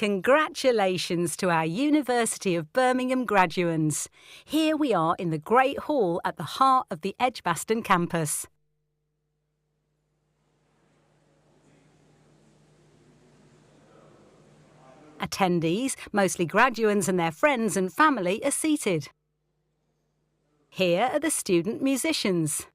Congratulations to our University of Birmingham graduands. Here we are in the Great Hall at the heart of the Edgbaston campus. Attendees, mostly graduands and their friends and family, are seated. Here are the student musicians.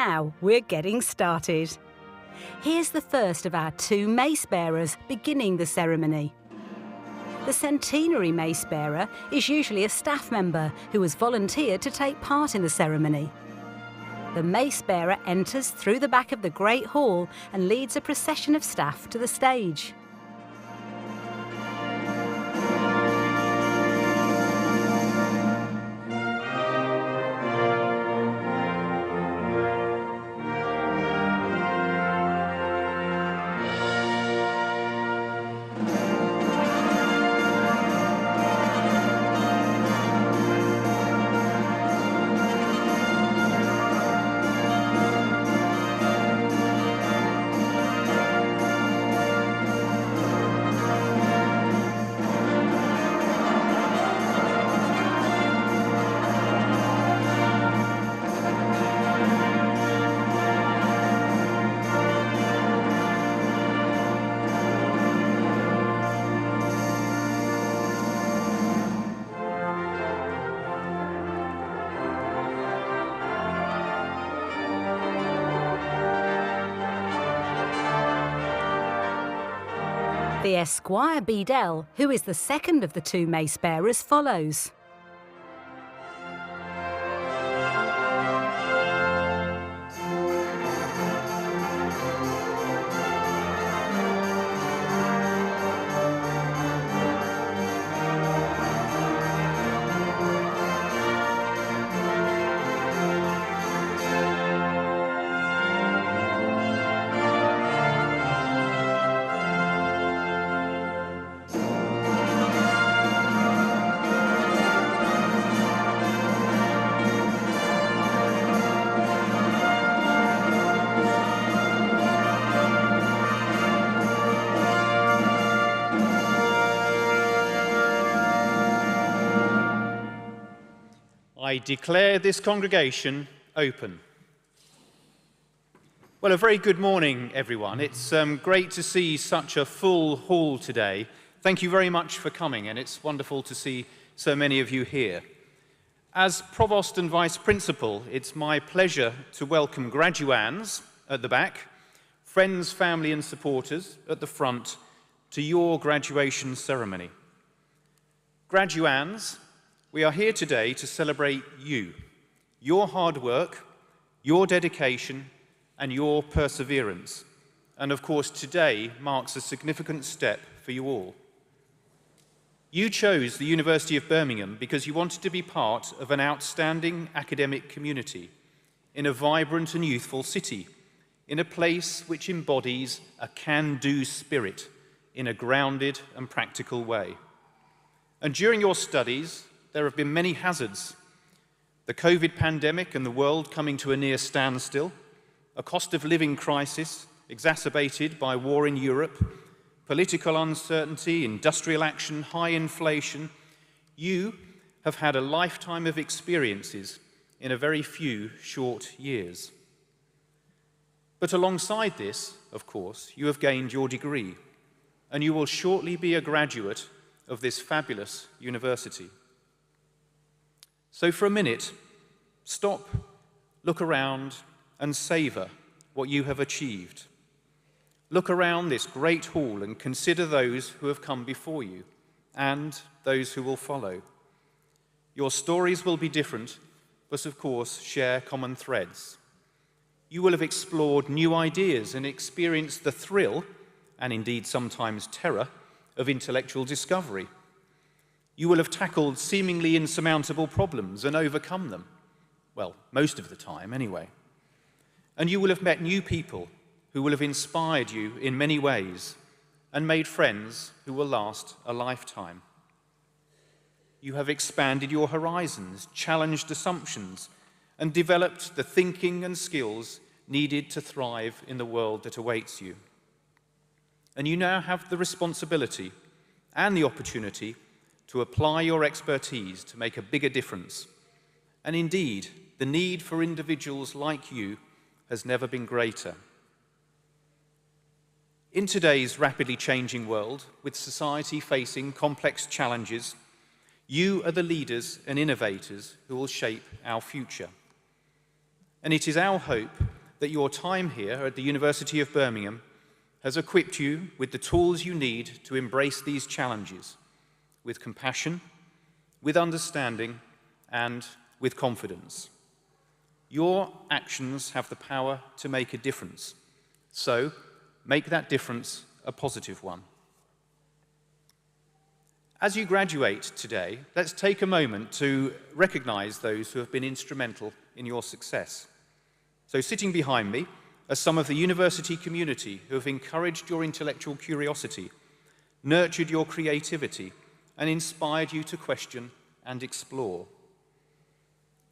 Now we're getting started. Here's the first of our 2 mace bearers beginning the ceremony. The centenary mace bearer is usually a staff member who has volunteered to take part in the ceremony. The mace bearer enters through the back of the Great Hall and leads a procession of staff to the stage. The Esquire Bedell, who is the second of the 2 mace bearers, follows. I declare this congregation open. Well, a very good morning, everyone. It's great to see such a full hall today. Thank you very much for coming, and it's wonderful to see so many of you here. As Provost and Vice Principal, it's my pleasure to welcome graduands at the back, friends, family and supporters at the front to your graduation ceremony. Graduands, we are here today to celebrate you, your hard work, your dedication, and your perseverance. And of course, today marks a significant step for you all. You chose the University of Birmingham because you wanted to be part of an outstanding academic community in a vibrant and youthful city, in a place which embodies a can-do spirit in a grounded and practical way. And during your studies, there have been many hazards. The COVID pandemic and the world coming to a near standstill, a cost of living crisis exacerbated by war in Europe, political uncertainty, industrial action, high inflation. You have had a lifetime of experiences in a very few short years. But alongside this, of course, you have gained your degree, and you will shortly be a graduate of this fabulous university. So for a minute, stop, look around, and savour what you have achieved. Look around this great hall and consider those who have come before you and those who will follow. Your stories will be different, but of course share common threads. You will have explored new ideas and experienced the thrill, and indeed sometimes terror, of intellectual discovery. You will have tackled seemingly insurmountable problems and overcome them. Well, most of the time, anyway. And you will have met new people who will have inspired you in many ways and made friends who will last a lifetime. You have expanded your horizons, challenged assumptions, and developed the thinking and skills needed to thrive in the world that awaits you. And you now have the responsibility and the opportunity to apply your expertise to make a bigger difference. And indeed, the need for individuals like you has never been greater. In today's rapidly changing world, with society facing complex challenges, you are the leaders and innovators who will shape our future. And it is our hope that your time here at the University of Birmingham has equipped you with the tools you need to embrace these challenges with compassion, with understanding, and with confidence. Your actions have the power to make a difference, so make that difference a positive one. As you graduate today, let's take a moment to recognize those who have been instrumental in your success. So sitting behind me are some of the university community who have encouraged your intellectual curiosity, nurtured your creativity, and inspired you to question and explore.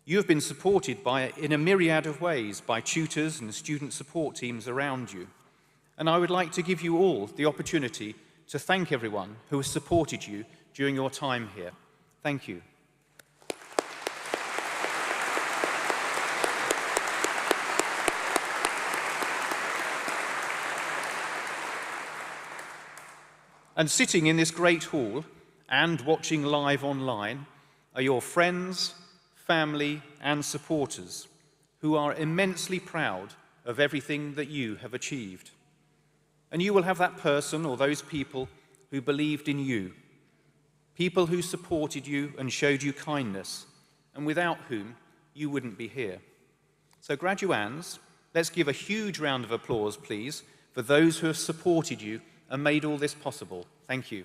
You have been supported in a myriad of ways by tutors and student support teams around you. And I would like to give you all the opportunity to thank everyone who has supported you during your time here. Thank you. And sitting in this great hall and watching live online are your friends, family, and supporters who are immensely proud of everything that you have achieved. And you will have that person or those people who believed in you, people who supported you and showed you kindness, and without whom you wouldn't be here. So graduands, let's give a huge round of applause, please, for those who have supported you and made all this possible. Thank you.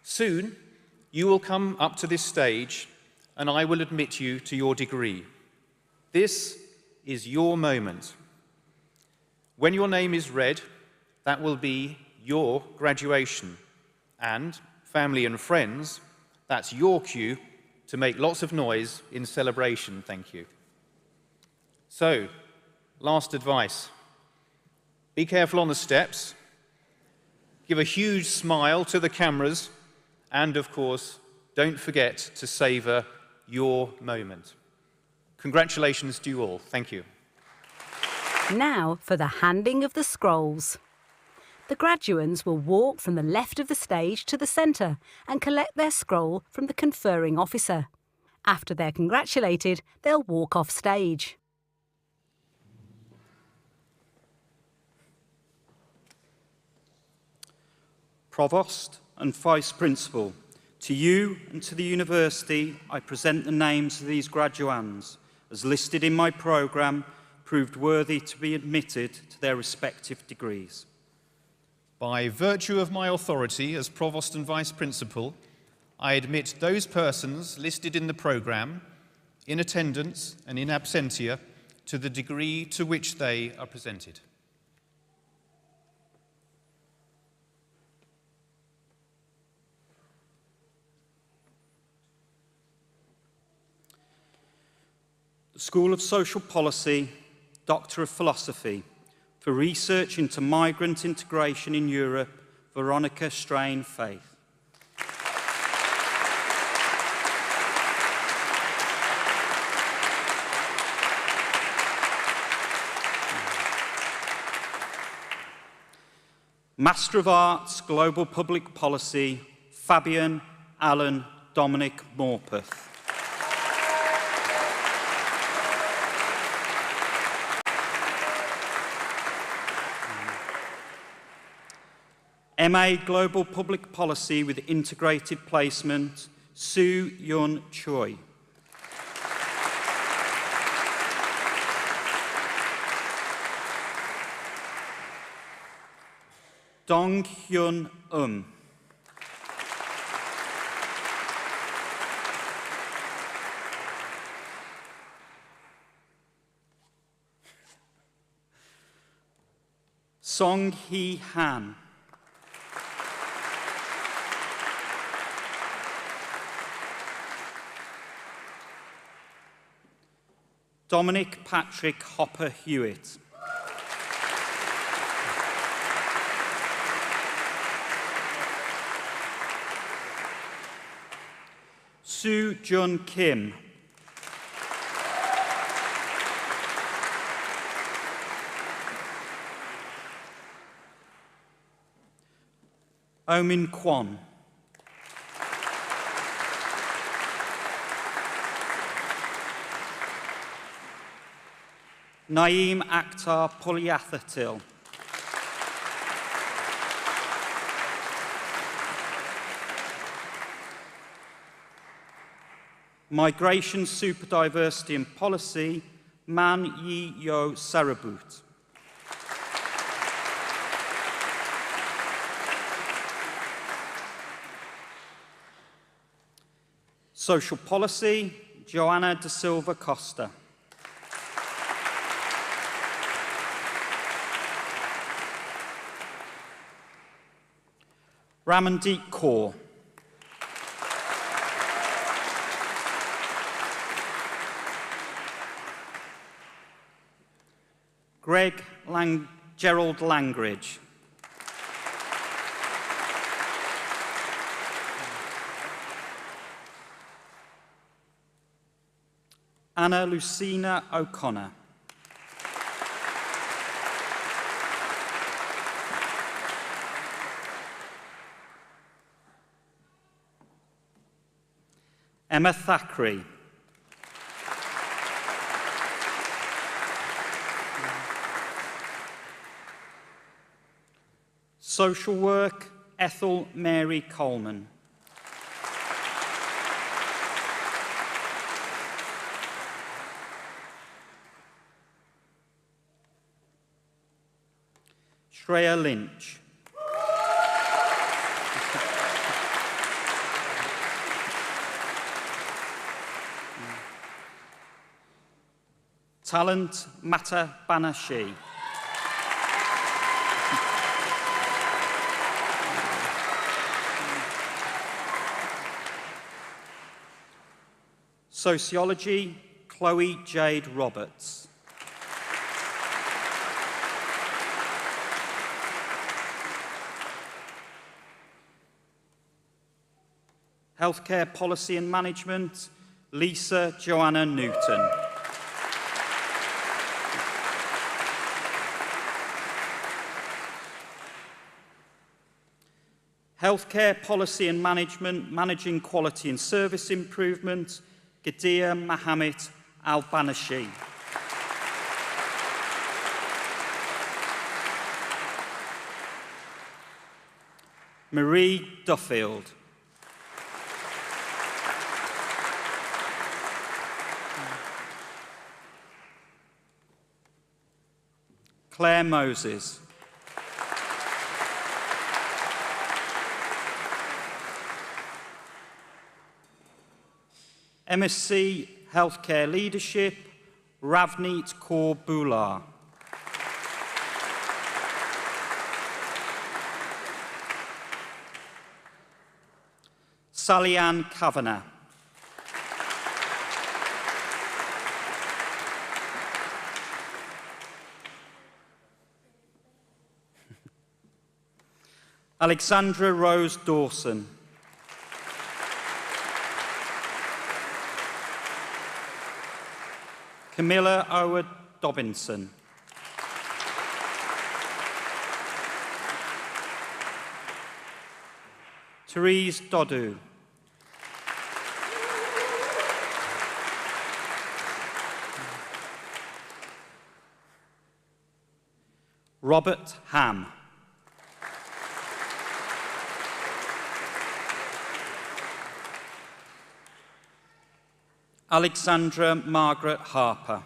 Soon, you will come up to this stage and I will admit you to your degree. This is your moment. When your name is read, that will be your graduation. And, family and friends, that's your cue to make lots of noise in celebration. Thank you. So, last advice. Be careful on the steps. Give a huge smile to the cameras. And, of course, don't forget to savor your moment. Congratulations to you all. Thank you. Now for the handing of the scrolls. The graduands will walk from the left of the stage to the centre and collect their scroll from the conferring officer. After they're congratulated, they'll walk off stage. Provost and Vice Principal, to you and to the University, I present the names of these graduands, as listed in my programme, proved worthy to be admitted to their respective degrees. By virtue of my authority as Provost and Vice Principal, I admit those persons listed in the programme, in attendance and in absentia, to the degree to which they are presented. The School of Social Policy, Doctor of Philosophy, for research into migrant integration in Europe, Veronica Strain-Faith. Master of Arts, Global Public Policy, Fabian Alan Dominic Morpeth. MA Global Public Policy with Integrated Placement, Soo Yun Choi. Dong Hyun Song Hee Han. Dominic Patrick Hopper Hewitt. Soo Jun Kim. Omin Kwan. Naeem Akhtar Puliathatil. Migration, Superdiversity and Policy, Man Yi Yo Sarabut. Social Policy, Joanna da Silva Costa. Ramandeep Kaur. Gerald Langridge. Anna Lucina O'Connor. Emma Thackeray. Social Work, Ethel Mary Coleman. Shreya Lynch. Talent, Mata Banashi. Sociology, Chloe Jade Roberts. Healthcare Policy and Management, Lisa Joanna Newton. Healthcare Policy and Management, Managing Quality and Service Improvement, Gadia Mohammed Al-Banashi. Marie Duffield. Claire Moses. MSc Healthcare Leadership, Ravneet Kaur Bular. Sally Ann Kavanagh. Alexandra Rose Dawson. Camilla Howard Dobinson. Therese Dodu. Robert Ham. Alexandra Margaret Harper.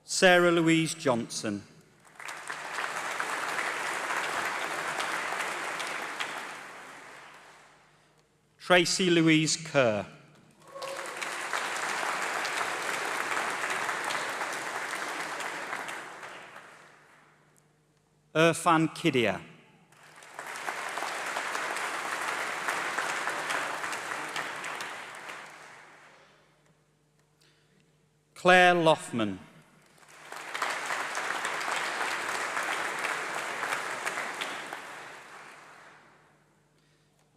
Sarah Louise Johnson. Tracy Louise Kerr. Irfan Kidia. Claire Loffman.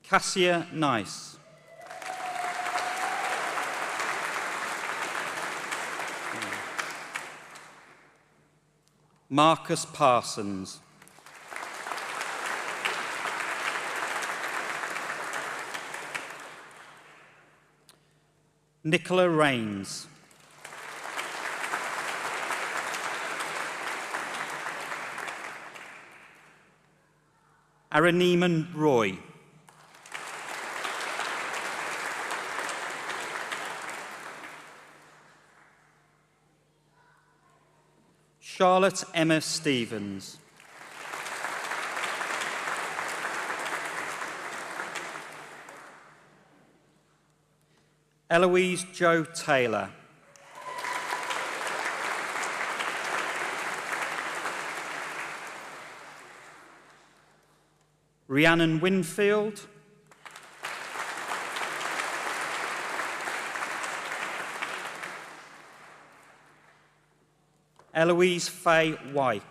Cassia Nice. Marcus Parsons. Nicola Rains. Araneeman Roy. Charlotte Emma Stevens. Eloise Jo Taylor. Rhiannon Winfield. Eloise Faye Wyke.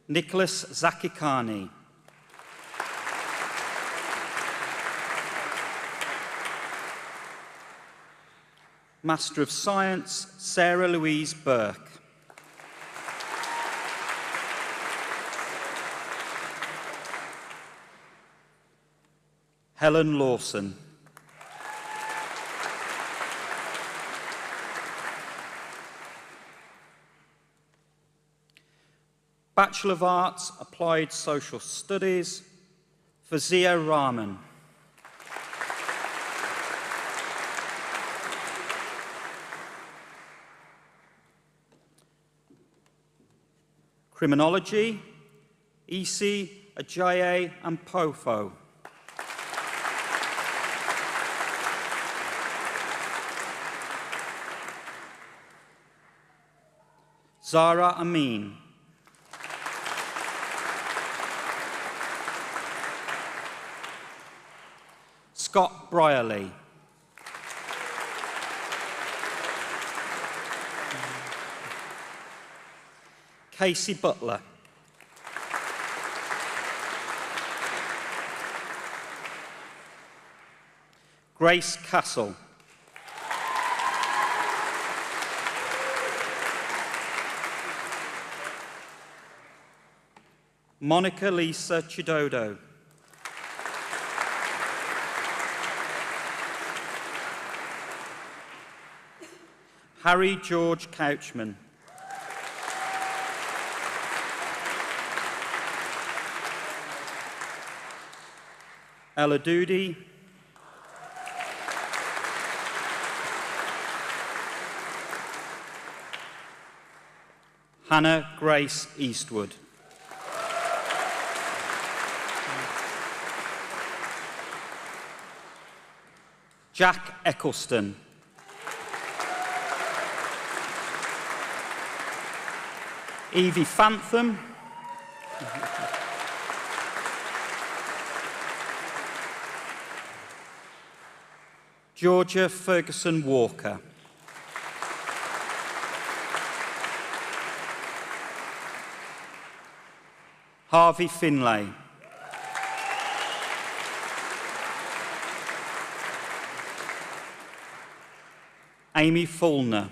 Nicholas Zakikani. Master of Science, Sarah Louise Burke. Helen Lawson. Bachelor of Arts, Applied Social Studies, Fazia Rahman. Criminology, Isi Ajayi Ampofo. Zara Amin. Scott Brierley. Casey Butler. Grace Castle. Monica Lisa Chidodo. Harry George Couchman. Ella Doody. Hannah Grace Eastwood. Jack Eccleston. Evie Fantham. Georgia Ferguson Walker. Harvey Finlay. Amy Fulner.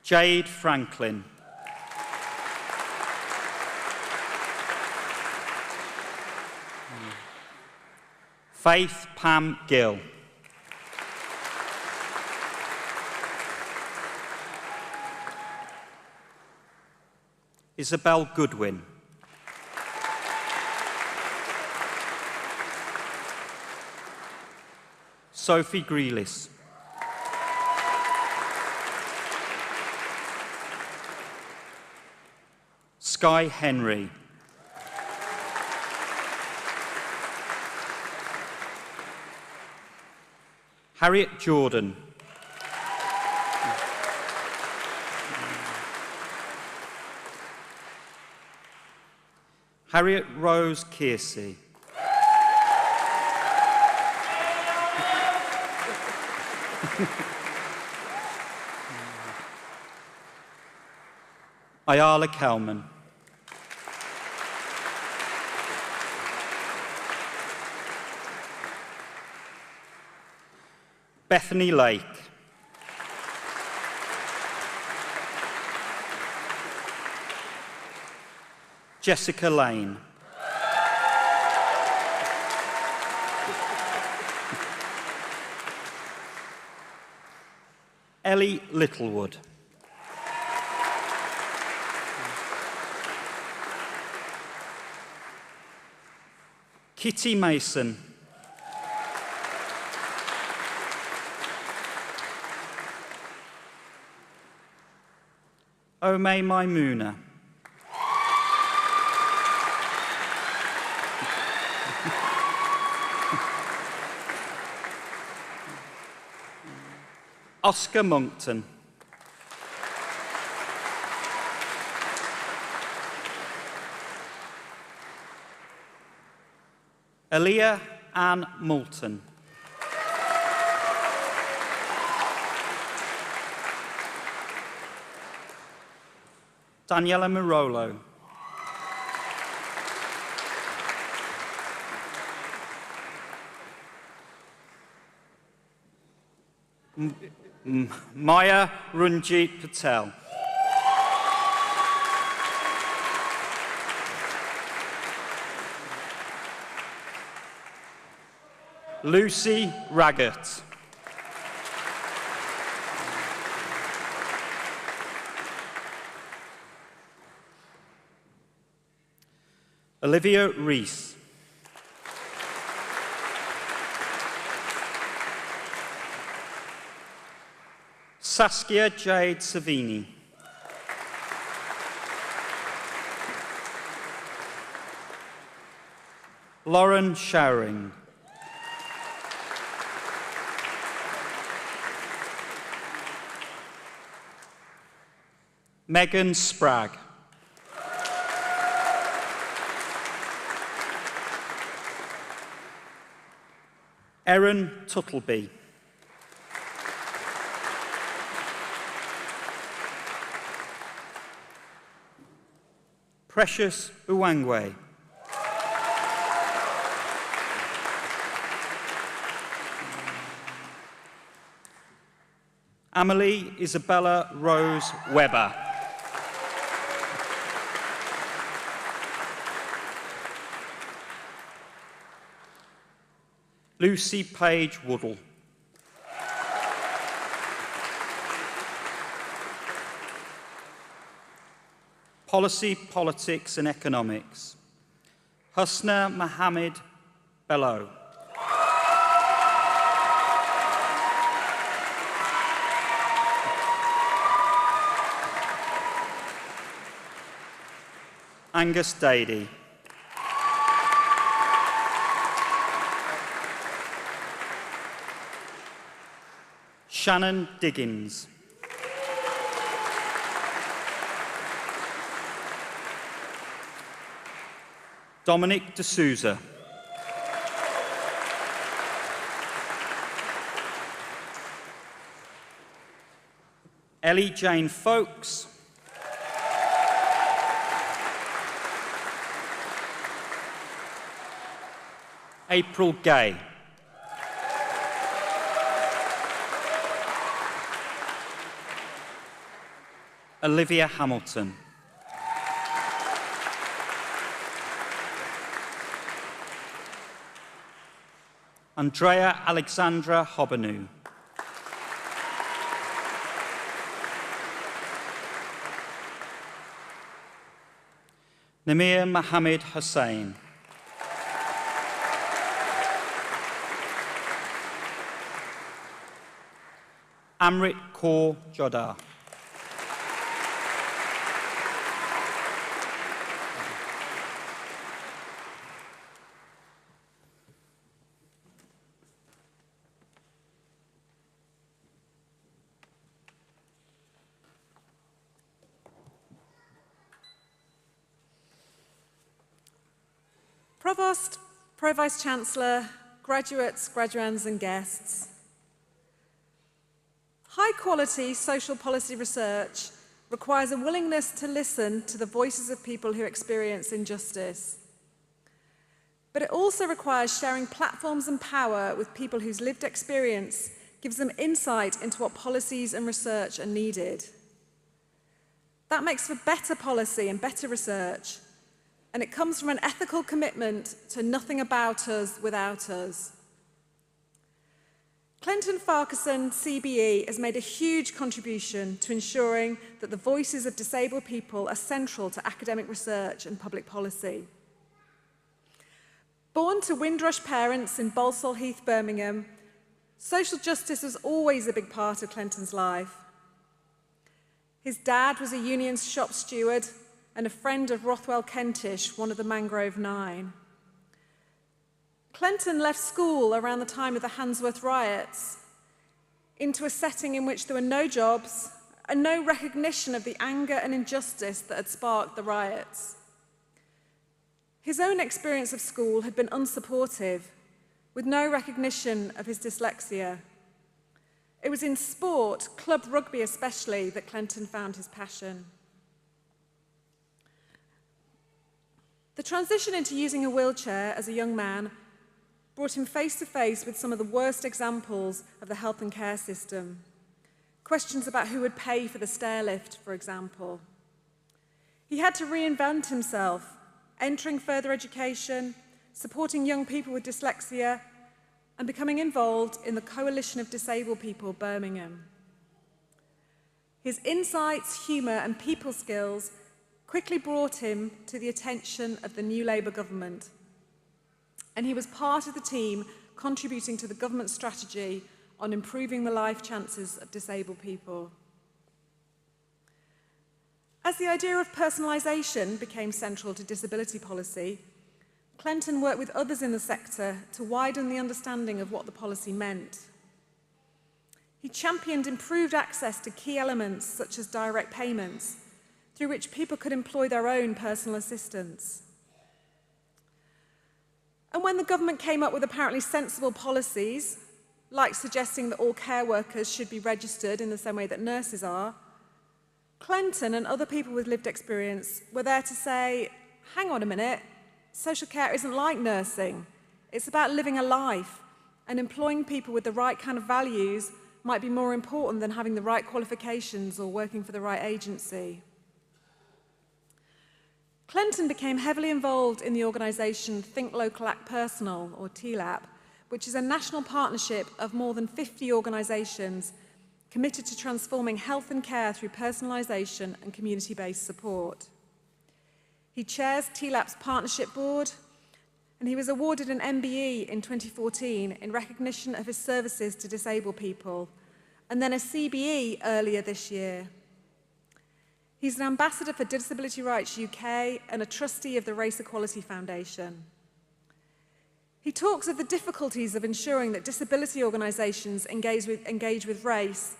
Jade Franklin. Faith Pam Gill. Isabel Goodwin. Sophie Grealis. Sky Henry. Harriet Jordan. Harriet Rose Kiersey. Ayala Kelman. Bethany Lake. Jessica Lane. Ellie Littlewood. Kitty Mason. Ome Maimuna. Oscar Monkton. Aaliyah Ann Moulton. Daniela Mirolo. Maya Runjit Patel. Lucy Raggett. Olivia Rees. Saskia Jade Savini. Lauren Showering. Megan Spragg. Erin Tuttleby. Precious Uwangwe. Amelie Isabella Rose Webber. Lucy Page Woodall. Policy, Politics and Economics. Husna Mohammed Bello. Angus Dady. Shannon Diggins. Dominic D'Souza. Ellie Jane Folkes. April Gay. Olivia Hamilton. Andrea Alexandra Hobanu. Namir Mohammed Hussain. Amrit Kaur Jodha. Provost, Pro-Vice-Chancellor, graduates, graduands and guests. High-quality social policy research requires a willingness to listen to the voices of people who experience injustice. But it also requires sharing platforms and power with people whose lived experience gives them insight into what policies and research are needed. That makes for better policy and better research, and it comes from an ethical commitment to nothing about us without us. Clinton Farquharson CBE has made a huge contribution to ensuring that the voices of disabled people are central to academic research and public policy. Born to Windrush parents in Balsall Heath, Birmingham, social justice was always a big part of Clinton's life. His dad was a Union's shop steward and a friend of Rothwell Kentish, one of the Mangrove Nine. Clinton left school around the time of the Handsworth riots into a setting in which there were no jobs and no recognition of the anger and injustice that had sparked the riots. His own experience of school had been unsupportive, with no recognition of his dyslexia. It was in sport, club rugby especially, that Clinton found his passion. The transition into using a wheelchair as a young man brought him face to face with some of the worst examples of the health and care system. Questions about who would pay for the stairlift, for example. He had to reinvent himself, entering further education, supporting young people with dyslexia, and becoming involved in the Coalition of Disabled People Birmingham. His insights, humour and people skills quickly brought him to the attention of the new Labour government, and he was part of the team contributing to the government's strategy on improving the life chances of disabled people. As the idea of personalisation became central to disability policy, Clinton worked with others in the sector to widen the understanding of what the policy meant. He championed improved access to key elements such as direct payments, through which people could employ their own personal assistants. And when the government came up with apparently sensible policies, like suggesting that all care workers should be registered in the same way that nurses are, Clinton and other people with lived experience were there to say, hang on a minute, social care isn't like nursing. It's about living a life, and employing people with the right kind of values might be more important than having the right qualifications or working for the right agency. Clinton became heavily involved in the organisation Think Local Act Personal, or TLAP, which is a national partnership of more than 50 organisations committed to transforming health and care through personalisation and community-based support. He chairs TLAP's partnership board, and he was awarded an MBE in 2014 in recognition of his services to disabled people, and then a CBE earlier this year. He's an ambassador for Disability Rights UK and a trustee of the Race Equality Foundation. He talks of the difficulties of ensuring that disability organisations engage with race,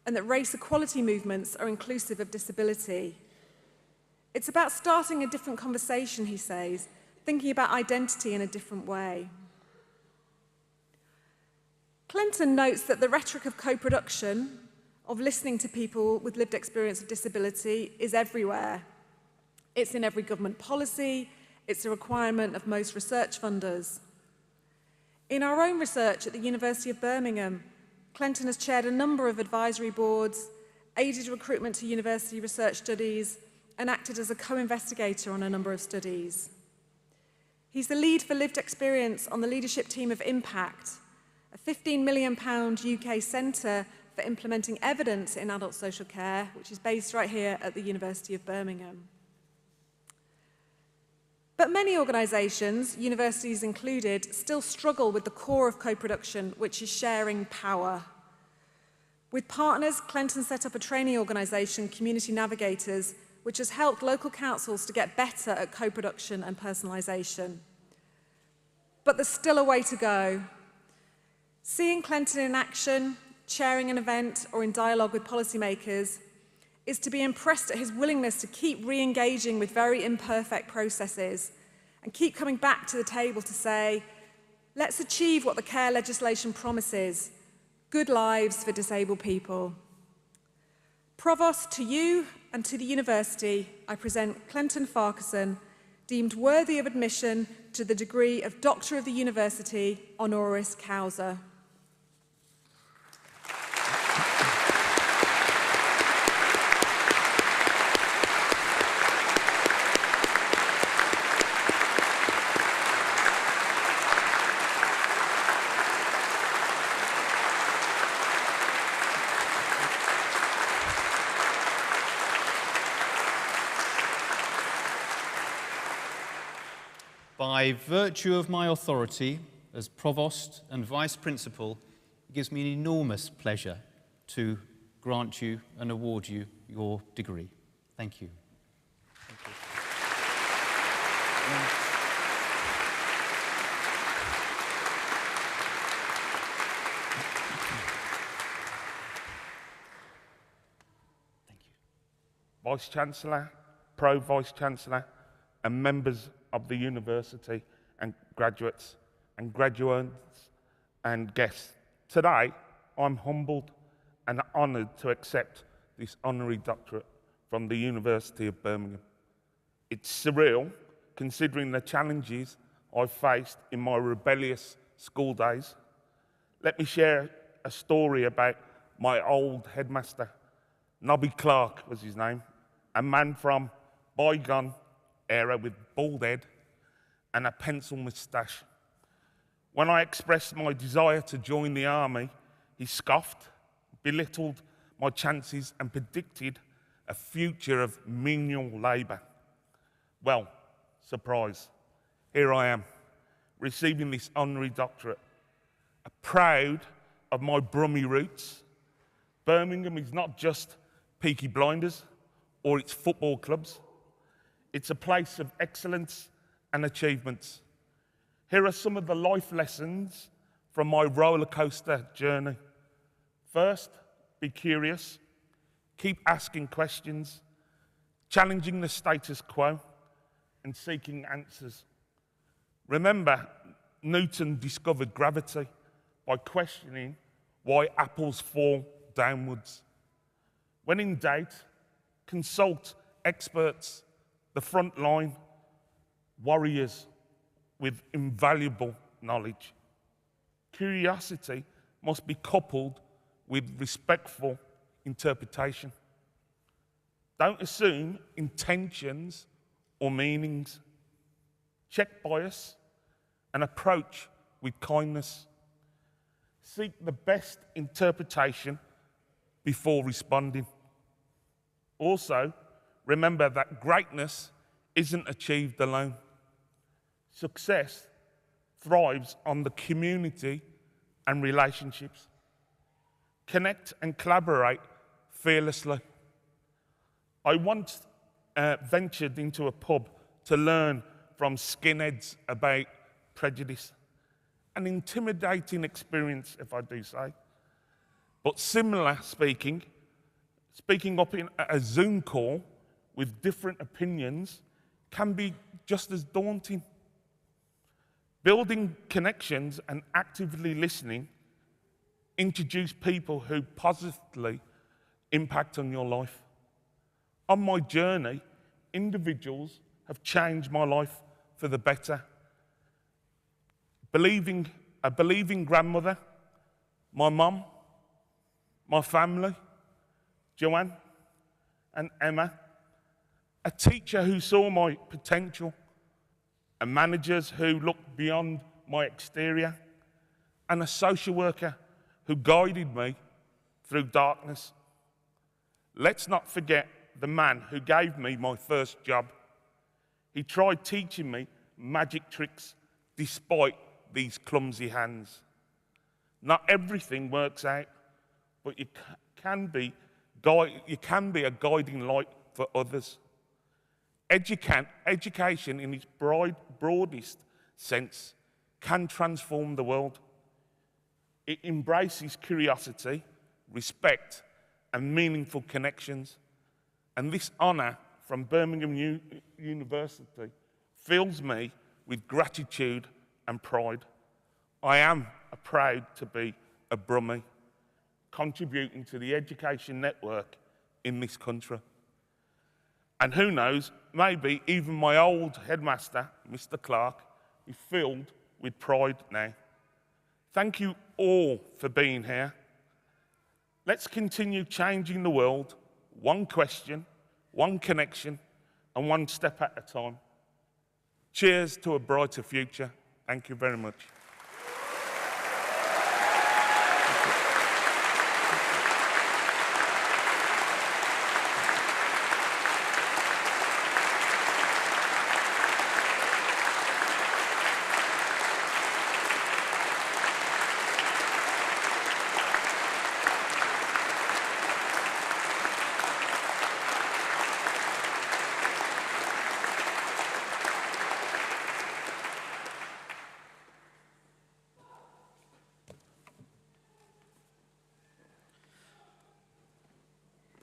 and that race equality movements are inclusive of disability. It's about starting a different conversation, he says, thinking about identity in a different way. Clinton notes that the rhetoric of co-production, of listening to people with lived experience of disability, is everywhere. It's in every government policy, it's a requirement of most research funders. In our own research at the University of Birmingham, Clinton has chaired a number of advisory boards, aided recruitment to university research studies, and acted as a co-investigator on a number of studies. He's the lead for lived experience on the leadership team of Impact, a £15 million UK centre for implementing evidence in adult social care, which is based right here at the University of Birmingham. But many organisations, universities included, still struggle with the core of co-production, which is sharing power. With partners, Clinton set up a training organisation, Community Navigators, which has helped local councils to get better at co-production and personalisation. But there's still a way to go. Seeing Clinton in action, chairing an event, or in dialogue with policymakers is to be impressed at his willingness to keep re-engaging with very imperfect processes and keep coming back to the table to say, let's achieve what the care legislation promises, good lives for disabled people. Provost, to you and to the university, I present Clinton Farquharson, deemed worthy of admission to the degree of Doctor of the University, honoris causa. by virtue of my authority as Provost and Vice Principal, it gives me an enormous pleasure to grant you and award you your degree. Thank you. Thank you. Vice-Chancellor, Pro-Vice-Chancellor and members of the university and graduates and graduates and guests. Today, I'm humbled and honoured to accept this honorary doctorate from the University of Birmingham. It's surreal considering the challenges I've faced in my rebellious school days. Let me share a story about my old headmaster. Nobby Clark was his name, a man from bygone era with bald head and a pencil moustache. When I expressed my desire to join the army, he scoffed, belittled my chances and predicted a future of menial labour. Well, surprise, here I am, receiving this honorary doctorate. Proud of my Brummie roots, Birmingham is not just Peaky Blinders or its football clubs. It's a place of excellence and achievements. Here are some of the life lessons from my roller coaster journey. First, be curious, keep asking questions, challenging the status quo, and seeking answers. Remember, Newton discovered gravity by questioning why apples fall downwards. When in doubt, consult experts, the front line, warriors with invaluable knowledge. Curiosity must be coupled with respectful interpretation. Don't assume intentions or meanings. Check bias and approach with kindness. Seek the best interpretation before responding. Also, remember that greatness isn't achieved alone. Success thrives on the community and relationships. Connect and collaborate fearlessly. I once ventured into a pub to learn from skinheads about prejudice. An intimidating experience, if I do say. But similar speaking up in a Zoom call with different opinions can be just as daunting. Building connections and actively listening introduce people who positively impact on your life. On my journey, individuals have changed my life for the better. A believing grandmother, my mum, my family, Joanne and Emma, a teacher who saw my potential, and managers who looked beyond my exterior, and a social worker who guided me through darkness. Let's not forget the man who gave me my first job. He tried teaching me magic tricks despite these clumsy hands. Not everything works out, but you can be a guiding light for others. Education in its broadest sense can transform the world. It embraces curiosity, respect, and meaningful connections. And this honour from Birmingham University fills me with gratitude and pride. I am proud to be a Brummie, contributing to the education network in this country. And who knows, maybe even my old headmaster, Mr. Clark, is filled with pride now. Thank you all for being here. Let's continue changing the world, one question, one connection, and one step at a time. Cheers to a brighter future. Thank you very much.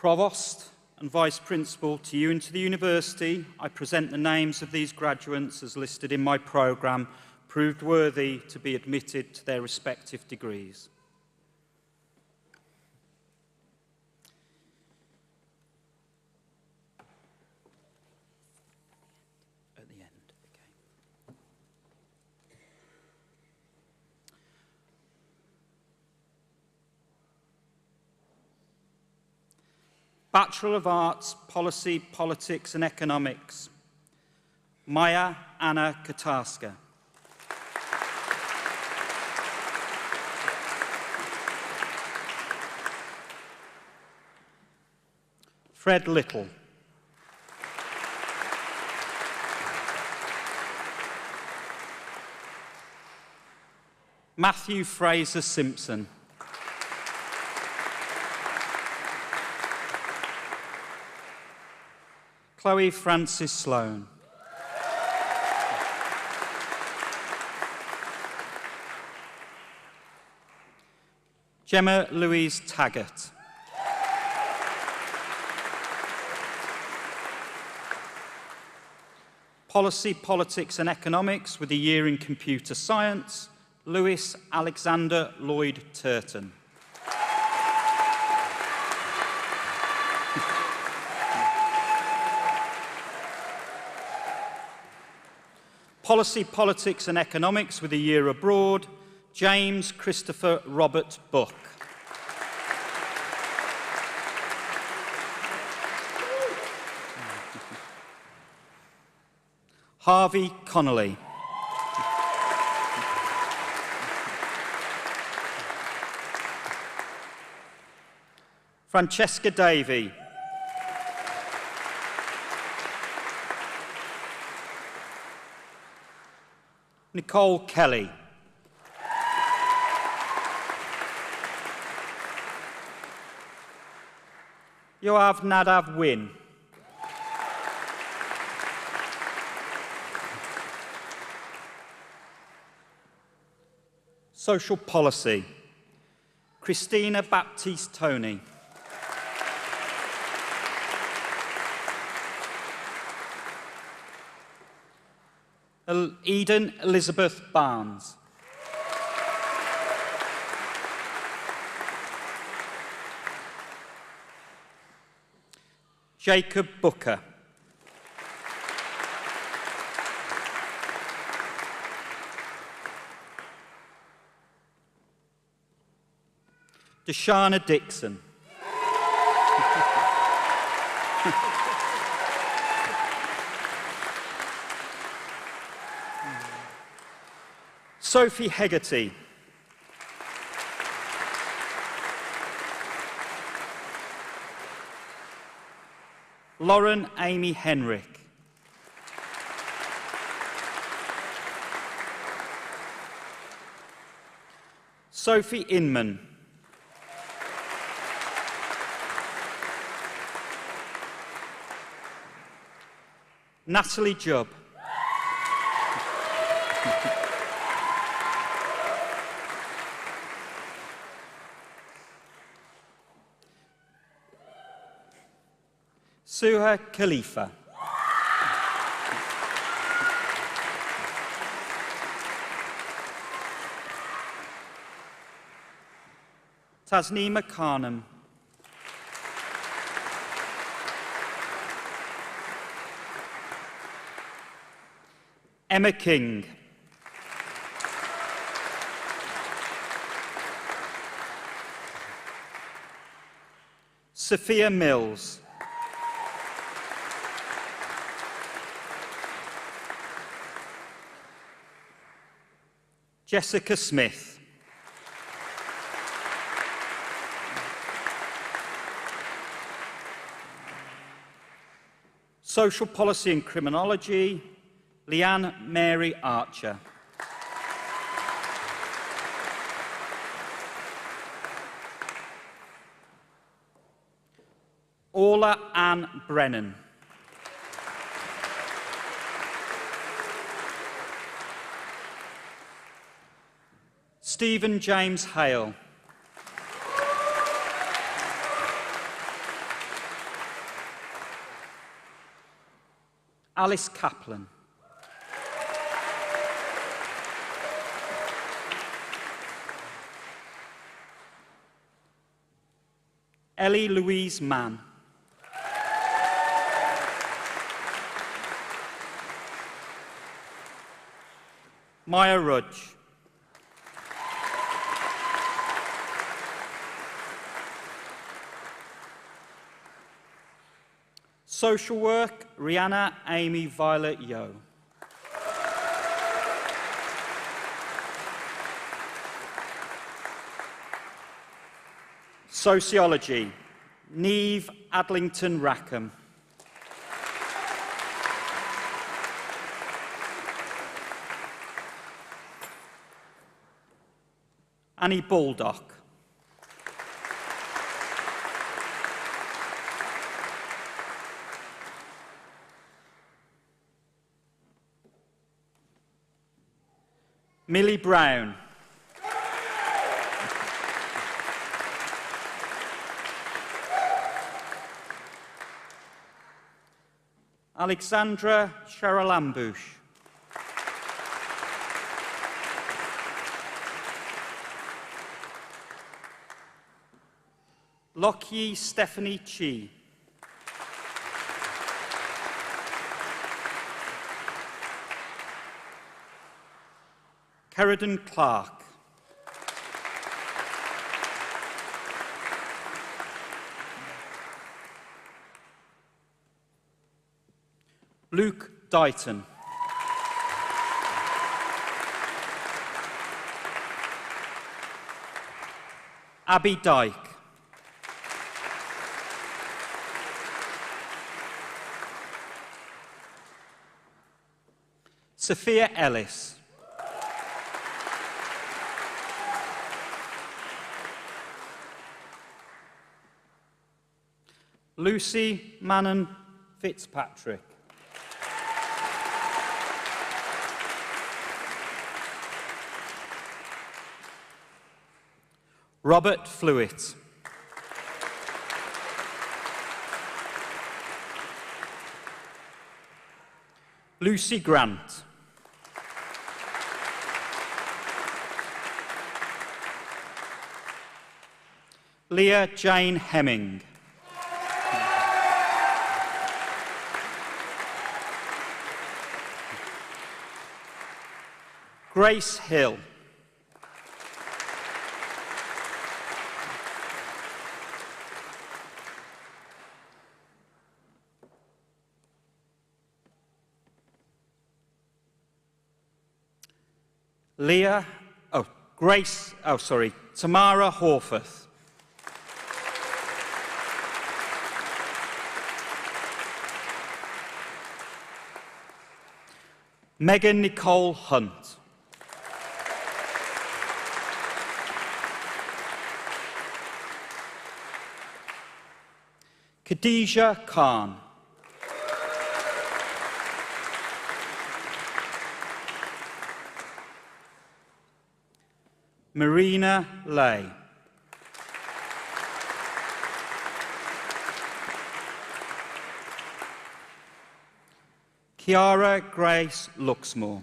Provost and Vice Principal, to you and to the University, I present the names of these graduates as listed in my programme, proved worthy to be admitted to their respective degrees. At the end, okay. Bachelor of Arts, Policy, Politics and Economics, Maya Anna Katarska. Fred Little. Matthew Fraser Simpson. Chloe Francis Sloan. Gemma Louise Taggart. Policy, Politics and Economics with a year in Computer Science, Lewis Alexander Lloyd Turton. Policy, Politics and Economics with a year abroad, James Christopher Robert Buck. Harvey Connolly. Francesca Davey. Nicole Kelly. Yoav Nadav Wynn. Social Policy, Christina Baptiste Tony. Eden Elizabeth Barnes. Jacob Booker. Deshana Dixon. Sophie Hegarty. Lauren Amy Henrick. Sophie Inman. Natalie Jubb. Suha Khalifa. Tasneema Khanum. Emma King. Sophia Mills. Jessica Smith. Social Policy and Criminology, Leanne Mary Archer. Orla Ann Brennan. Stephen James Hale. Alice Kaplan. Ellie Louise Mann. Maya Rudge. Social work, Rihanna Amy Violet Yo. Sociology, Neve Adlington Rackham. Annie Baldock. Millie Brown. Alexandra Sharalambush. Lockye Stephanie Chi. Kerridon Clark. Luke Dighton. Abby Dyke. Sophia Ellis. Lucy Manon Fitzpatrick. Robert Flewitt. Lucy Grant. Leah Jane Hemming. Grace Hill. Tamara Horforth. Megan Nicole Hunt. Khadijah Khan. Marina Lay. Kiara Grace Luxmore.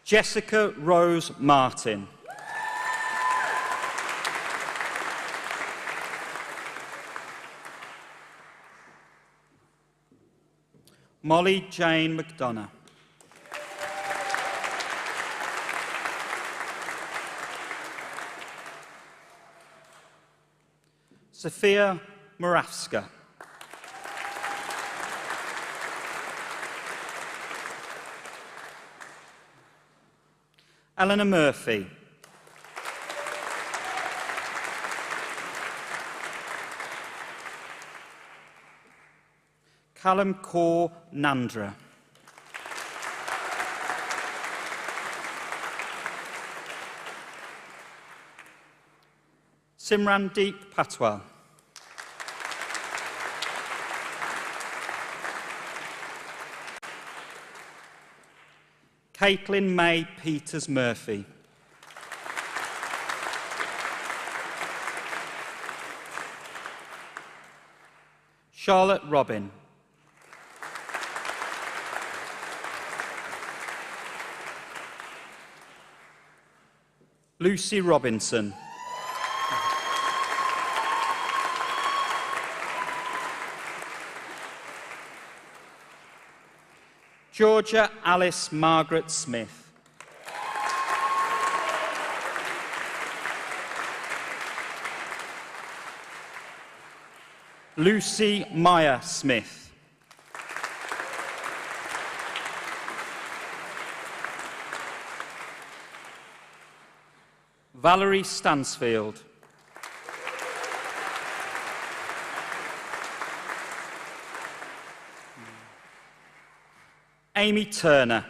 Jessica Rose Martin. Molly Jane McDonough. Sophia Moravska. Eleanor Murphy. Callum Kaur Nandra. Simrandeep Patwal. Caitlin May Peters Murphy. Charlotte Robin. Lucy Robinson. Georgia Alice Margaret Smith. Lucy Maya Smith. Valerie Stansfield. Amy Turner.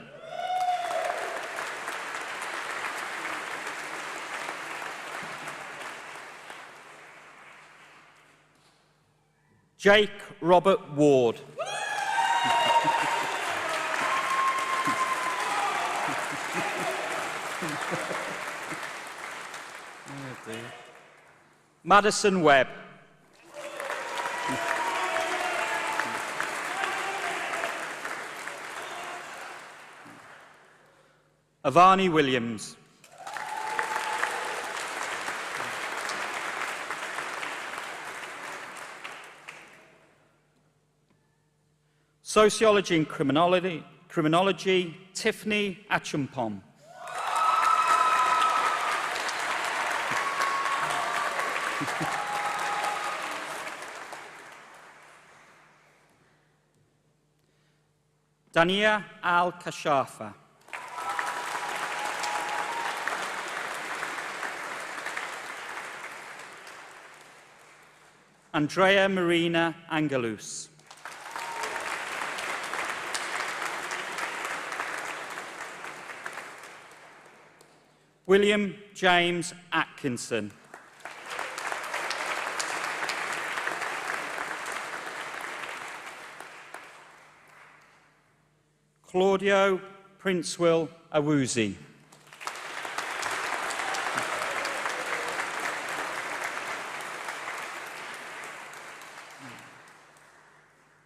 Jake Robert Ward. Madison Webb. Avani Williams. Sociology and Criminology, Tiffany Achumpom. Dania Al-Kashafa. Andrea Marina Angelus. William James Atkinson. Claudio Princewill Awuzie.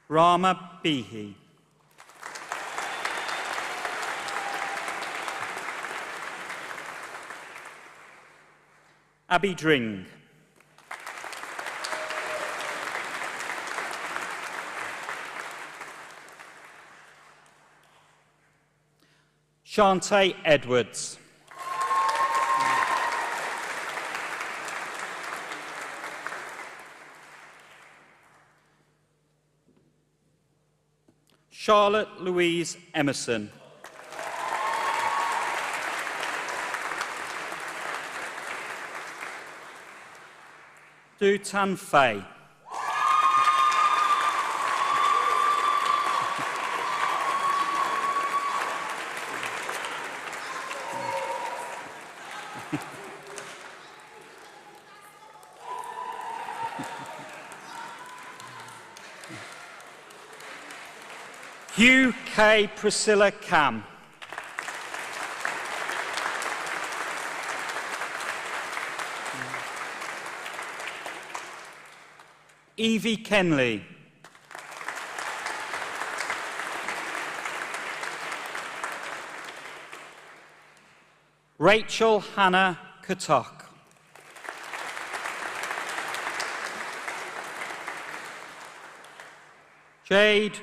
Rama Bihi. Abby Dring. Shantae Edwards. Charlotte Louise Emerson. Du Tan Fei. Hugh K. Priscilla Cam. Evie Kenley. Rachel Hannah Katok. Jade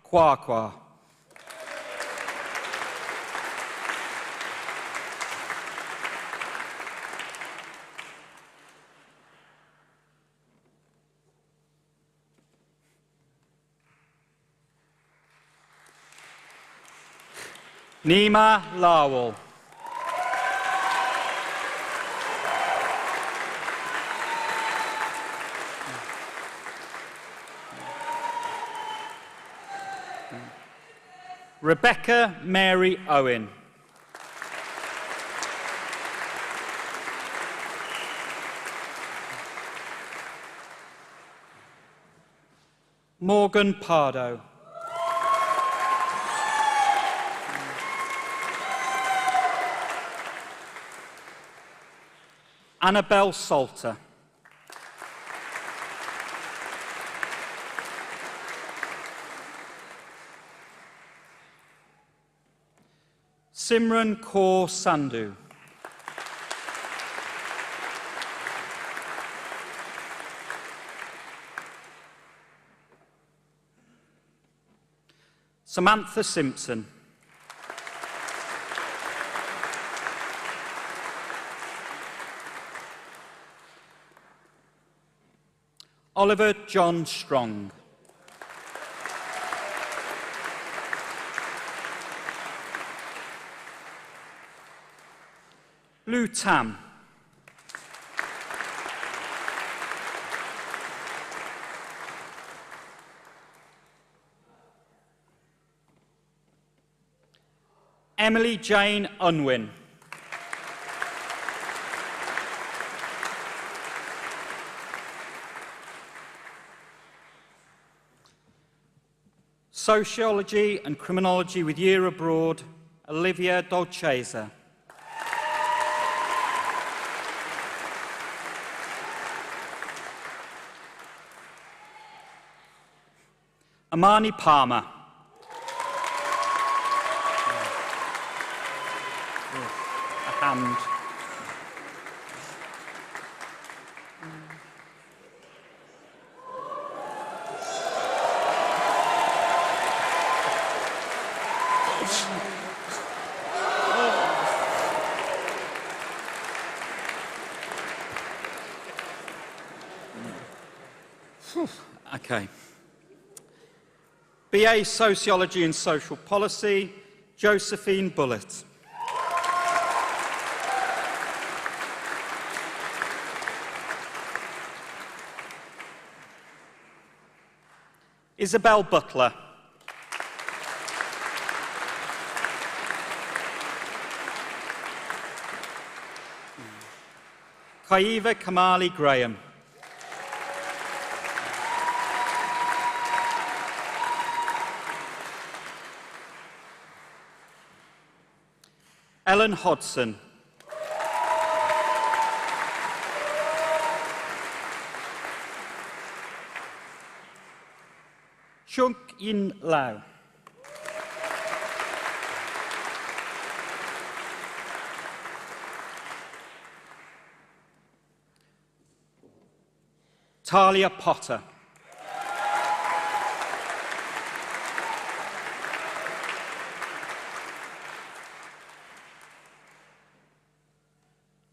Kwakwa. Nima Lawal. Rebecca Mary Owen. Morgan Pardo. Annabelle Salter. Simran Kaur Sandhu. Samantha Simpson. Oliver John Strong. Lou Tam. Emily Jane Unwin. Sociology and Criminology with Year Abroad, Olivia Dolcesa. Amani Palmer. A hand. Okay. BA Sociology and Social Policy, Josephine Bullitt. Isabel Butler. Kaiva Kamali Graham. Ellen Hodson. Shunk Yin Lau. Talia Potter.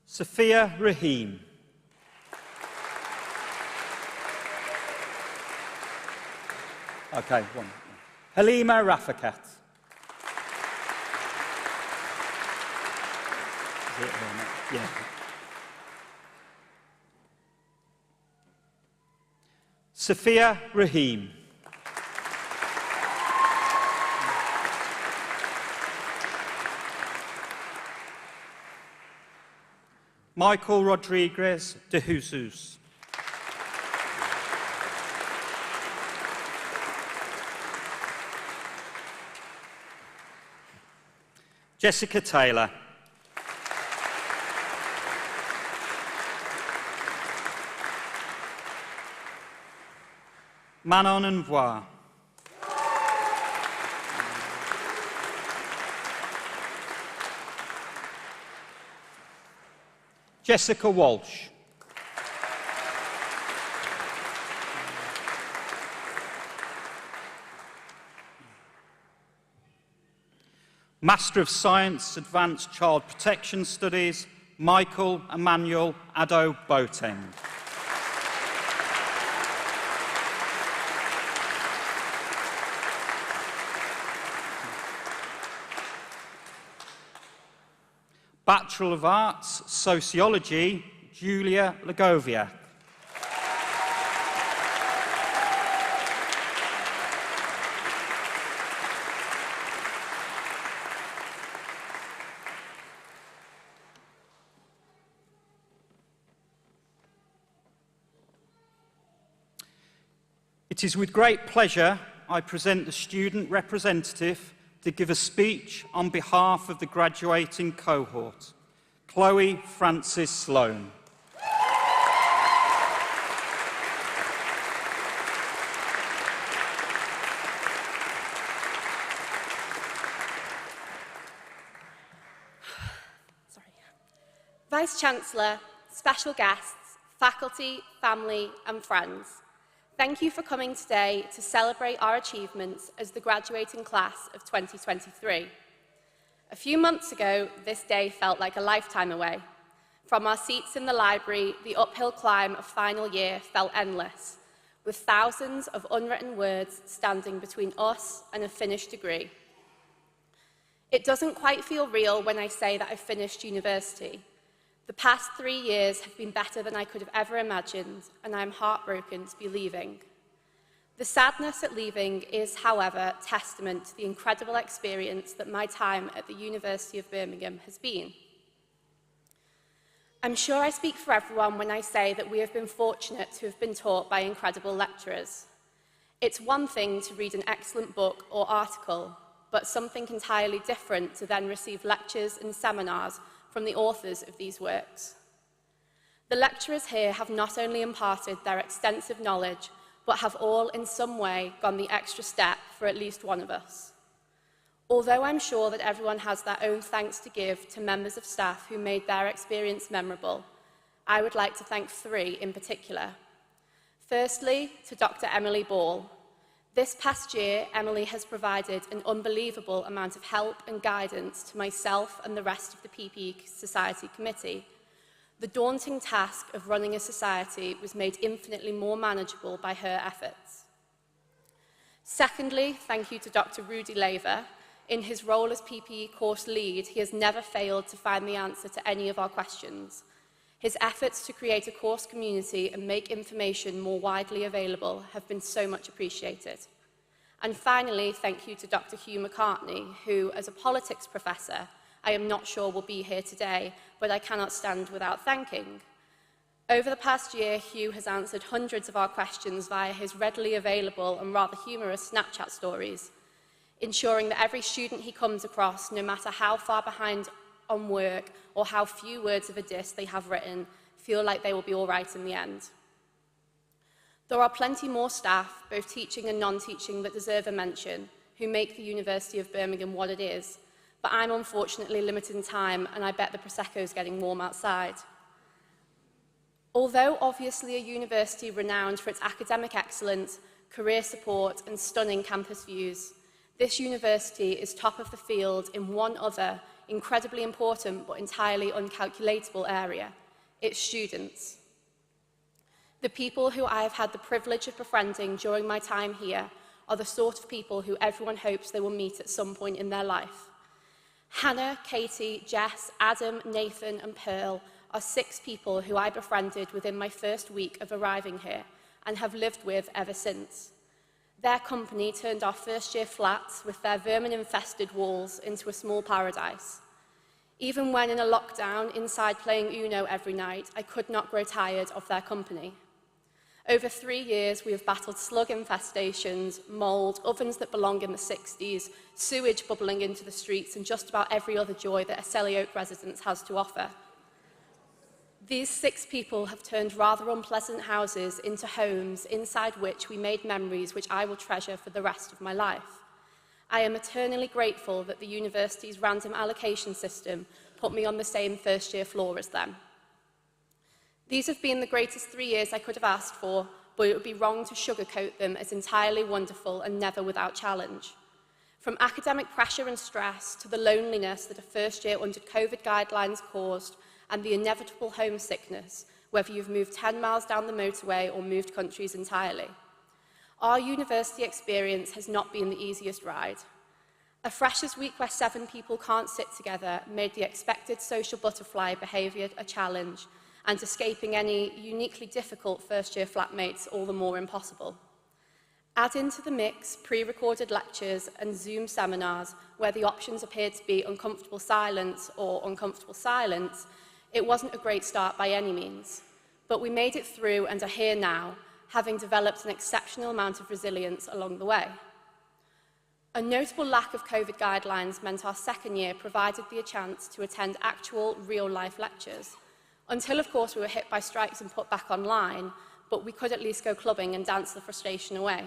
Sophia Rahim. Okay, one. Halima Rafakat. Is it or not? Yeah. Sophia Rahim. Michael Rodriguez de Jesus. Jessica Taylor. Manon Envoy. Jessica Walsh. Master of Science, Advanced Child Protection Studies, Michael Emmanuel Addo Boateng. Bachelor of Arts, Sociology, Julia Legoviak. It is with great pleasure I present the student representative to give a speech on behalf of the graduating cohort, Chloe Francis Sloan. Vice-Chancellor, special guests, faculty, family and friends, thank you for coming today to celebrate our achievements as the graduating class of 2023. A few months ago, this day felt like a lifetime away. From our seats in the library, the uphill climb of final year felt endless, with thousands of unwritten words standing between us and a finished degree. It doesn't quite feel real when I say that I've finished university. The past 3 years have been better than I could have ever imagined, and I'm heartbroken to be leaving. The sadness at leaving is, however, testament to the incredible experience that my time at the University of Birmingham has been. I'm sure I speak for everyone when I say that we have been fortunate to have been taught by incredible lecturers. It's one thing to read an excellent book or article, but something entirely different to then receive lectures and seminars from the authors of these works. The lecturers here have not only imparted their extensive knowledge, but have all in some way gone the extra step for at least one of us. Although I'm sure that everyone has their own thanks to give to members of staff who made their experience memorable, I would like to thank 3 in particular. Firstly, to Dr. Emily Ball. This past year, Emily has provided an unbelievable amount of help and guidance to myself and the rest of the PPE Society Committee. The daunting task of running a society was made infinitely more manageable by her efforts. Secondly, thank you to Dr. Rudy Laver. In his role as PPE course lead, he has never failed to find the answer to any of our questions. His efforts to create a course community and make information more widely available have been so much appreciated. And finally, thank you to Dr. Hugh McCartney, who, as a politics professor, I am not sure will be here today, but I cannot stand without thanking. Over the past year, Hugh has answered hundreds of our questions via his readily available and rather humorous Snapchat stories, ensuring that every student he comes across, no matter how far behind on work or how few words of a diss they have written, feel like they will be all right in the end. There are plenty more staff, both teaching and non-teaching, that deserve a mention, who make the University of Birmingham what it is, but I'm unfortunately limited in time, and I bet the Prosecco's getting warm outside. Although obviously a university renowned for its academic excellence, career support and stunning campus views, this university is top of the field in one other incredibly important but entirely uncalculatable area: its students. The people who I have had the privilege of befriending during my time here are the sort of people who everyone hopes they will meet at some point in their life. Hannah, Katie, Jess, Adam, Nathan and Pearl are 6 people who I befriended within my first week of arriving here and have lived with ever since. Their company turned our first-year flats with their vermin-infested walls into a small paradise. Even when in a lockdown inside playing Uno every night, I could not grow tired of their company. Over 3 years, we have battled slug infestations, mould, ovens that belong in the 60s, sewage bubbling into the streets, and just about every other joy that a Selly Oak residence has to offer. These 6 people have turned rather unpleasant houses into homes inside which we made memories which I will treasure for the rest of my life. I am eternally grateful that the university's random allocation system put me on the same first-year floor as them. These have been the greatest 3 years I could have asked for, but it would be wrong to sugarcoat them as entirely wonderful and never without challenge. From academic pressure and stress to the loneliness that a first year under COVID guidelines caused, and the inevitable homesickness, whether you've moved 10 miles down the motorway or moved countries entirely. Our university experience has not been the easiest ride. A Freshers' Week where 7 people can't sit together made the expected social butterfly behaviour a challenge, and escaping any uniquely difficult first-year flatmates all the more impossible. Add into the mix pre-recorded lectures and Zoom seminars where the options appeared to be uncomfortable silence or uncomfortable silence. It wasn't a great start by any means, but we made it through and are here now, having developed an exceptional amount of resilience along the way. A notable lack of COVID guidelines meant our second year provided the chance to attend actual real-life lectures, until of course we were hit by strikes and put back online, but we could at least go clubbing and dance the frustration away.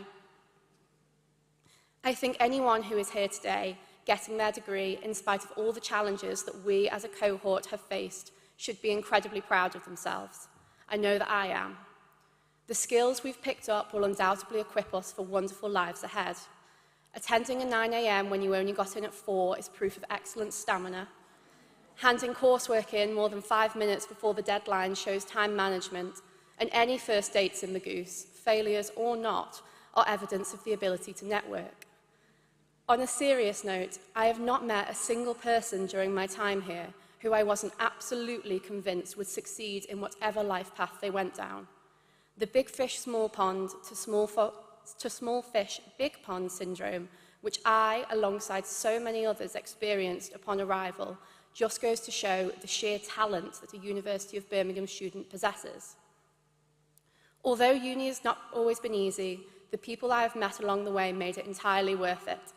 I think anyone who is here today, getting their degree in spite of all the challenges that we as a cohort have faced, should be incredibly proud of themselves. I know that I am. The skills we've picked up will undoubtedly equip us for wonderful lives ahead. Attending at 9 a.m. when you only got in at 4 is proof of excellent stamina. Handing coursework in more than 5 minutes before the deadline shows time management, and any first dates in the goose, failures or not, are evidence of the ability to network. On a serious note, I have not met a single person during my time here who I wasn't absolutely convinced would succeed in whatever life path they went down. The big fish, small pond to small fish, big pond syndrome, which I, alongside so many others, experienced upon arrival, just goes to show the sheer talent that a University of Birmingham student possesses. Although uni has not always been easy, the people I have met along the way made it entirely worth it.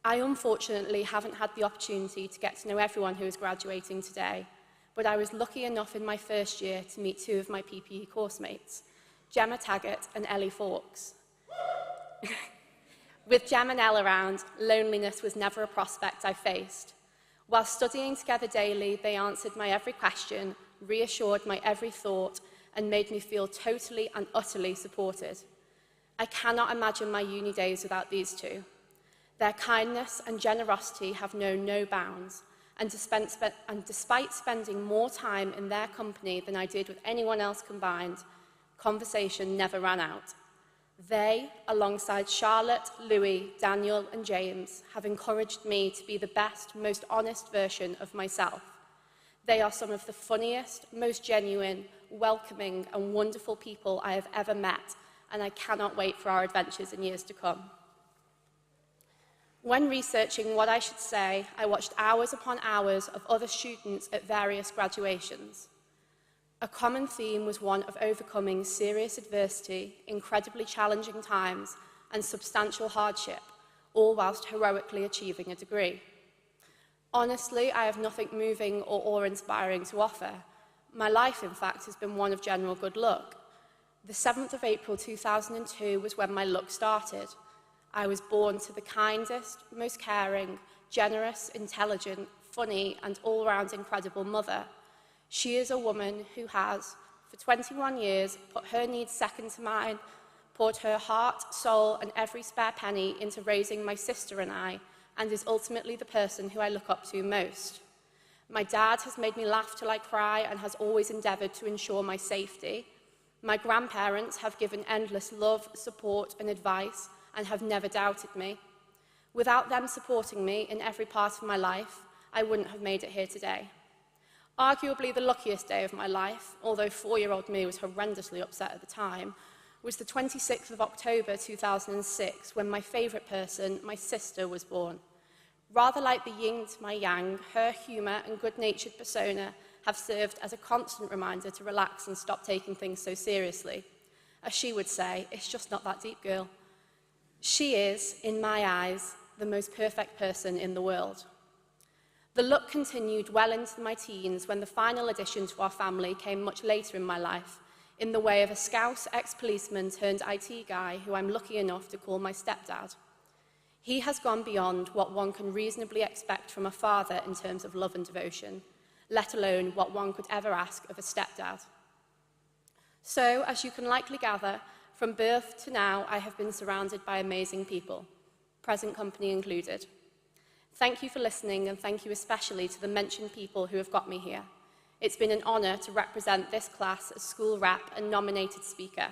I unfortunately haven't had the opportunity to get to know everyone who is graduating today, but I was lucky enough in my first year to meet 2 of my PPE course mates, Gemma Taggart and Ellie Fawkes. With Gem and Elle around, loneliness was never a prospect I faced. While studying together daily, they answered my every question, reassured my every thought, and made me feel totally and utterly supported. I cannot imagine my uni days without these 2. Their kindness and generosity have known no bounds, and despite spending more time in their company than I did with anyone else combined, conversation never ran out. They, alongside Charlotte, Louis, Daniel, and James, have encouraged me to be the best, most honest version of myself. They are some of the funniest, most genuine, welcoming, and wonderful people I have ever met, and I cannot wait for our adventures in years to come. When researching what I should say, I watched hours upon hours of other students at various graduations. A common theme was one of overcoming serious adversity, incredibly challenging times, and substantial hardship, all whilst heroically achieving a degree. Honestly, I have nothing moving or awe-inspiring to offer. My life, in fact, has been one of general good luck. The 7th of April 2002 was when my luck started. I was born to the kindest, most caring, generous, intelligent, funny, and all-round incredible mother. She is a woman who has, for 21 years, put her needs second to mine, poured her heart, soul, and every spare penny into raising my sister and I, and is ultimately the person who I look up to most. My dad has made me laugh till I cry and has always endeavoured to ensure my safety. My grandparents have given endless love, support, and advice, and have never doubted me. Without them supporting me in every part of my life, I wouldn't have made it here today. Arguably the luckiest day of my life, although 4-year-old me was horrendously upset at the time, was the 26th of October 2006, when my favourite person, my sister, was born. Rather like the yin to my yang, her humour and good-natured persona have served as a constant reminder to relax and stop taking things so seriously. As she would say, it's just not that deep, girl. She is, in my eyes, the most perfect person in the world. The luck continued well into my teens when the final addition to our family came much later in my life, in the way of a Scouse ex-policeman turned IT guy who I'm lucky enough to call my stepdad. He has gone beyond what one can reasonably expect from a father in terms of love and devotion, let alone what one could ever ask of a stepdad. So, as you can likely gather, from birth to now, I have been surrounded by amazing people, present company included. Thank you for listening, and thank you especially to the mentioned people who have got me here. It's been an honour to represent this class as school rep and nominated speaker.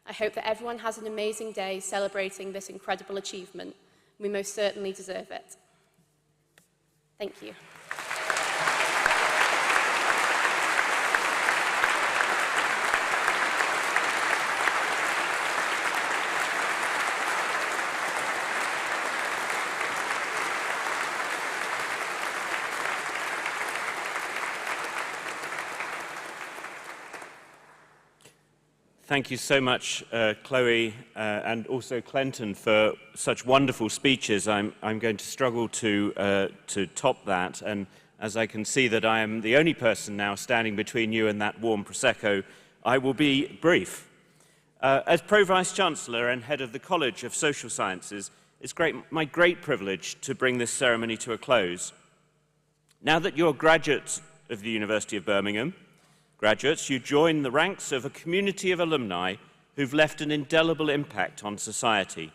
I hope that everyone has an amazing day celebrating this incredible achievement. We most certainly deserve it. Thank you. Thank you so much, Chloe, and also Clinton, for such wonderful speeches. I'm going to struggle to top that, and as I can see that I am the only person now standing between you and that warm Prosecco, I will be brief. As Pro-Vice-Chancellor and Head of the College of Social Sciences, it's my great privilege to bring this ceremony to a close. Now that your graduate of the University of Birmingham. Graduates, you join the ranks of a community of alumni who've left an indelible impact on society.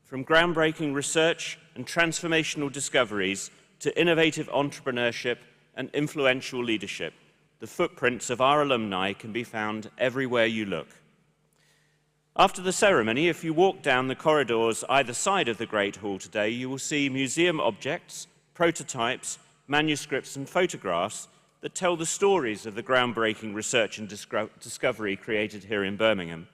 From groundbreaking research and transformational discoveries to innovative entrepreneurship and influential leadership, the footprints of our alumni can be found everywhere you look. After the ceremony, if you walk down the corridors either side of the Great Hall today, you will see museum objects, prototypes, manuscripts and photographs that tell the stories of the groundbreaking research and discovery created here in Birmingham.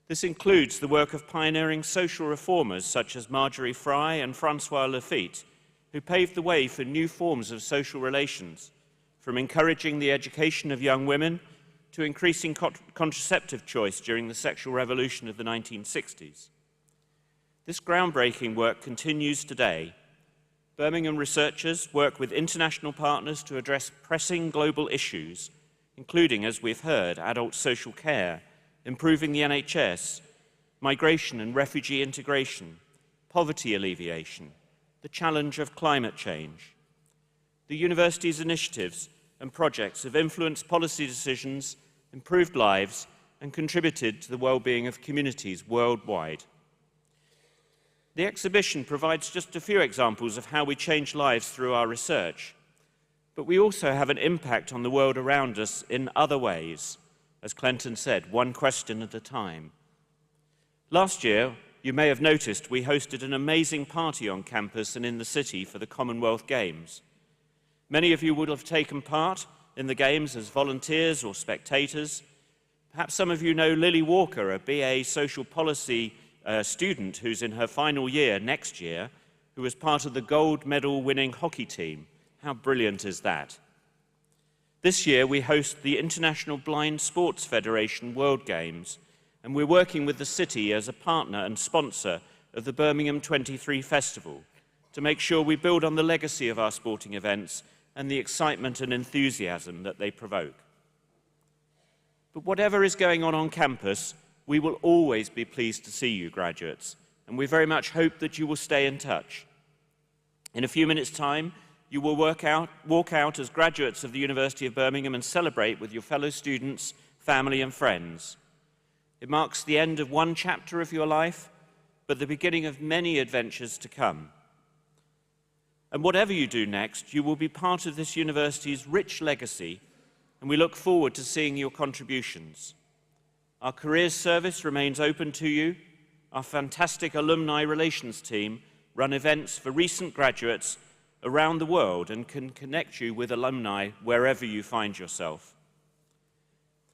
This includes the work of pioneering social reformers such as Marjorie Fry and Francois Lafitte, who paved the way for new forms of social relations, from encouraging the education of young women to increasing contraceptive choice during the sexual revolution of the 1960s. This groundbreaking work continues today. Birmingham researchers work with international partners to address pressing global issues, including, as we've heard, adult social care, improving the NHS, migration and refugee integration, poverty alleviation, the challenge of climate change. The university's initiatives and projects have influenced policy decisions, improved lives, and contributed to the well-being of communities worldwide. The exhibition provides just a few examples of how we change lives through our research, but we also have an impact on the world around us in other ways. As Clenton said, one question at a time. Last year, you may have noticed we hosted an amazing party on campus and in the city for the Commonwealth Games. Many of you would have taken part in the Games as volunteers or spectators. Perhaps some of you know Lily Walker, a BA Social Policy student who's in her final year next year, who was part of the gold medal winning hockey team. How brilliant is that? This year we host the International Blind Sports Federation World Games, and we're working with the city as a partner and sponsor of the Birmingham 23 Festival to make sure we build on the legacy of our sporting events and the excitement and enthusiasm that they provoke. But whatever is going on campus, we will always be pleased to see you, graduates, and we very much hope that you will stay in touch. In a few minutes' time, you will walk out as graduates of the University of Birmingham and celebrate with your fellow students, family and friends. It marks the end of one chapter of your life, but the beginning of many adventures to come. And whatever you do next, you will be part of this university's rich legacy, and we look forward to seeing your contributions. Our careers service remains open to you. Our fantastic alumni relations team run events for recent graduates around the world and can connect you with alumni wherever you find yourself.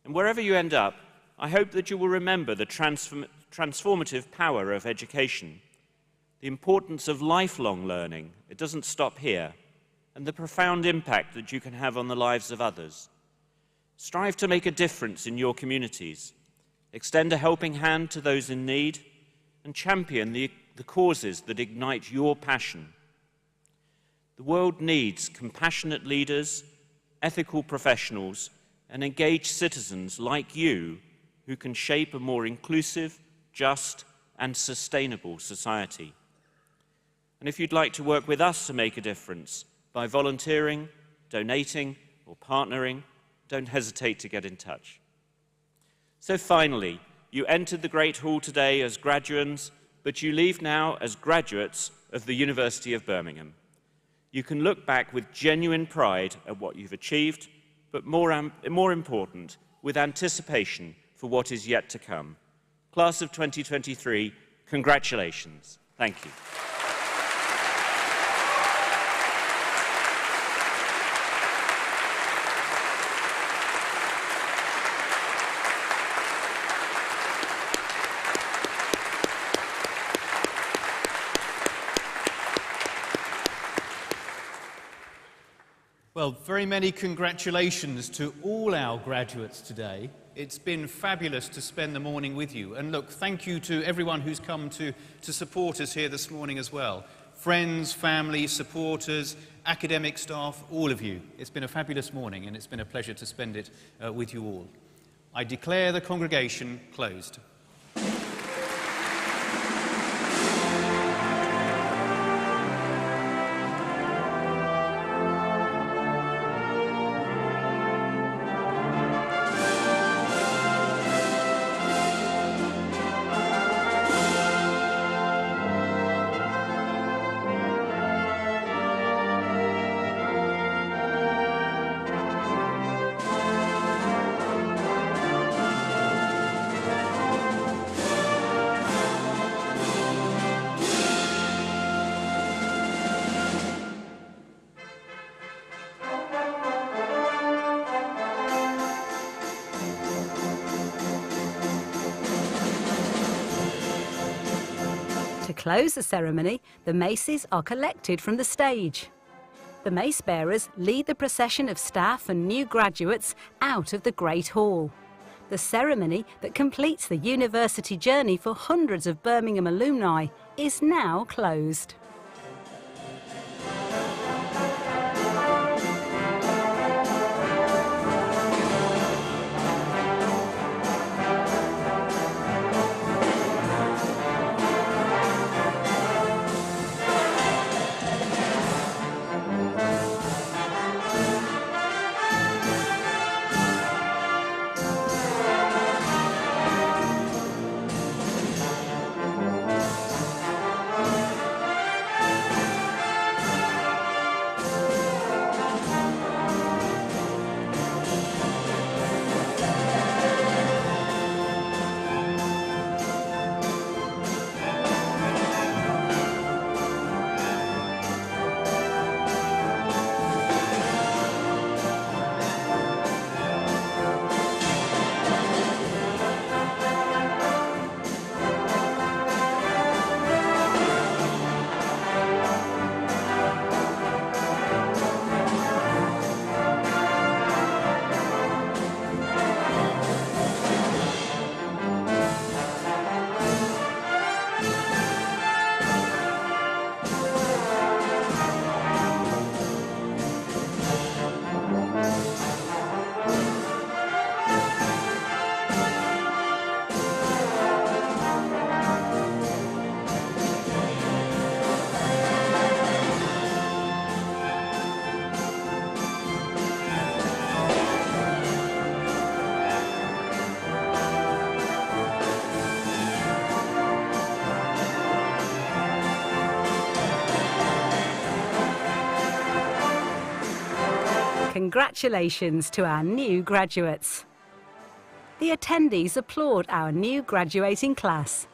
And wherever you end up, I hope that you will remember the transformative power of education, the importance of lifelong learning, it doesn't stop here, and the profound impact that you can have on the lives of others. Strive to make a difference in your communities, extend a helping hand to those in need, and champion the causes that ignite your passion. The world needs compassionate leaders, ethical professionals, and engaged citizens like you who can shape a more inclusive, just, and sustainable society. And if you'd like to work with us to make a difference by volunteering, donating, or partnering, don't hesitate to get in touch. So finally, you entered the Great Hall today as graduands, but you leave now as graduates of the University of Birmingham. You can look back with genuine pride at what you've achieved, but more important, with anticipation for what is yet to come. Class of 2023, congratulations. Thank you. Well, very many congratulations to all our graduates today. It's been fabulous to spend the morning with you. And look, thank you to everyone who's come to support us here this morning as well. Friends, family, supporters, academic staff, all of you. It's been a fabulous morning and it's been a pleasure to spend it with you all. I declare the congregation closed. close the ceremony, the maces are collected from the stage. The mace bearers lead the procession of staff and new graduates out of the Great Hall. The ceremony that completes the university journey for hundreds of Birmingham alumni is now closed. Congratulations to our new graduates. The attendees applaud our new graduating class.